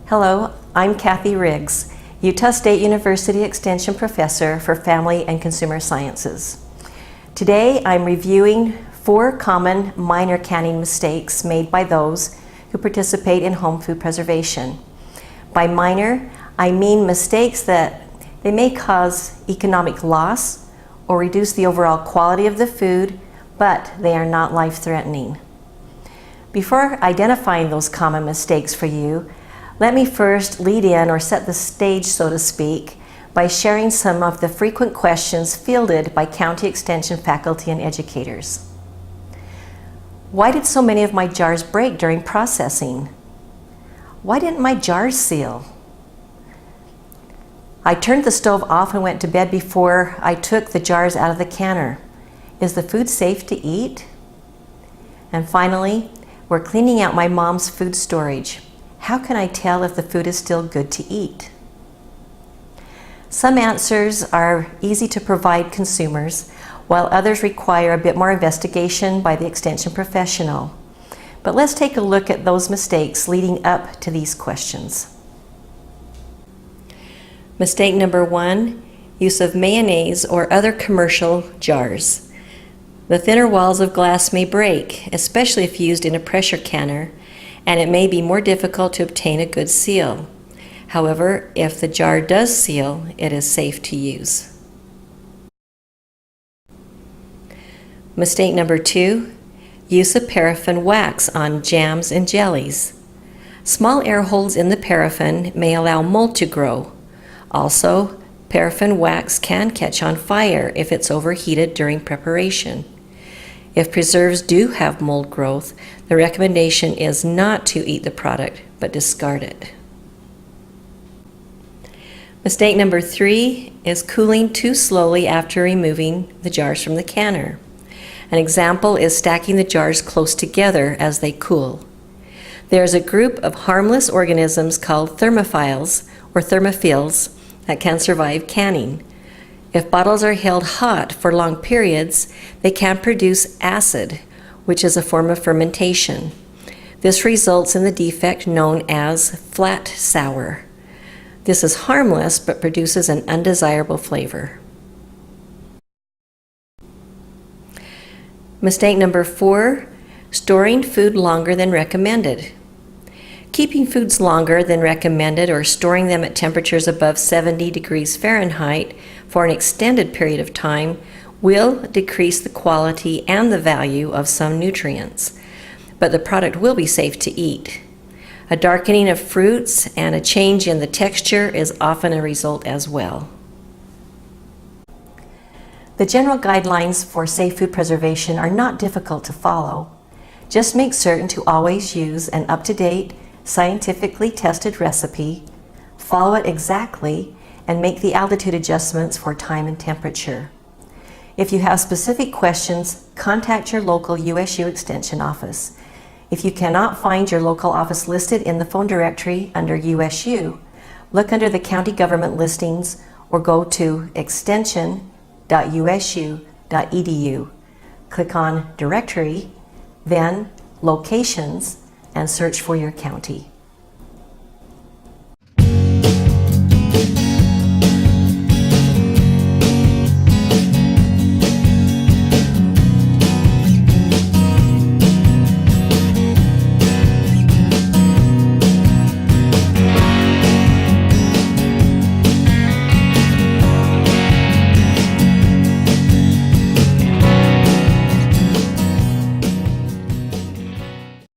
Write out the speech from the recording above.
Hello, I'm Kathy Riggs, Utah State University Extension Professor for Family and Consumer Sciences. Today I'm reviewing 4 common minor canning mistakes made by those who participate in home food preservation. By minor, I mean mistakes that they may cause economic loss or reduce the overall quality of the food, but they are not life-threatening. Before identifying those common mistakes for you, let me first lead in or set the stage, so to speak, by sharing some of the frequent questions fielded by County Extension faculty and educators. Why did so many of my jars break during processing? Why didn't my jars seal? I turned the stove off and went to bed before I took the jars out of the canner. Is the food safe to eat? And finally, we're cleaning out my mom's food storage. How can I tell if the food is still good to eat? Some answers are easy to provide consumers, while others require a bit more investigation by the extension professional. But let's take a look at those mistakes leading up to these questions. Mistake number 1, use of mayonnaise or other commercial jars. The thinner walls of glass may break, especially if used in a pressure canner, and it may be more difficult to obtain a good seal. However, if the jar does seal, it is safe to use. Mistake number 2, use of paraffin wax on jams and jellies. Small air holes in the paraffin may allow mold to grow. Also, paraffin wax can catch on fire if it's overheated during preparation. If preserves do have mold growth, the recommendation is not to eat the product, but discard it. Mistake number 3 is cooling too slowly after removing the jars from the canner. An example is stacking the jars close together as they cool. There is a group of harmless organisms called thermophiles or thermophils that can survive canning. If bottles are held hot for long periods, they can produce acid, which is a form of fermentation. This results in the defect known as flat sour. This is harmless but produces an undesirable flavor. Mistake number 4, storing food longer than recommended. Keeping foods longer than recommended or storing them at temperatures above 70 degrees Fahrenheit for an extended period of time will decrease the quality and the value of some nutrients, but the product will be safe to eat. A darkening of fruits and a change in the texture is often a result as well. The general guidelines for safe food preservation are not difficult to follow. Just make certain to always use an up-to-date, scientifically tested recipe, follow it exactly, and make the altitude adjustments for time and temperature. If you have specific questions, contact your local USU Extension office. If you cannot find your local office listed in the phone directory under USU, look under the county government listings or go to extension.usu.edu. Click on Directory, then Locations, and search for your county.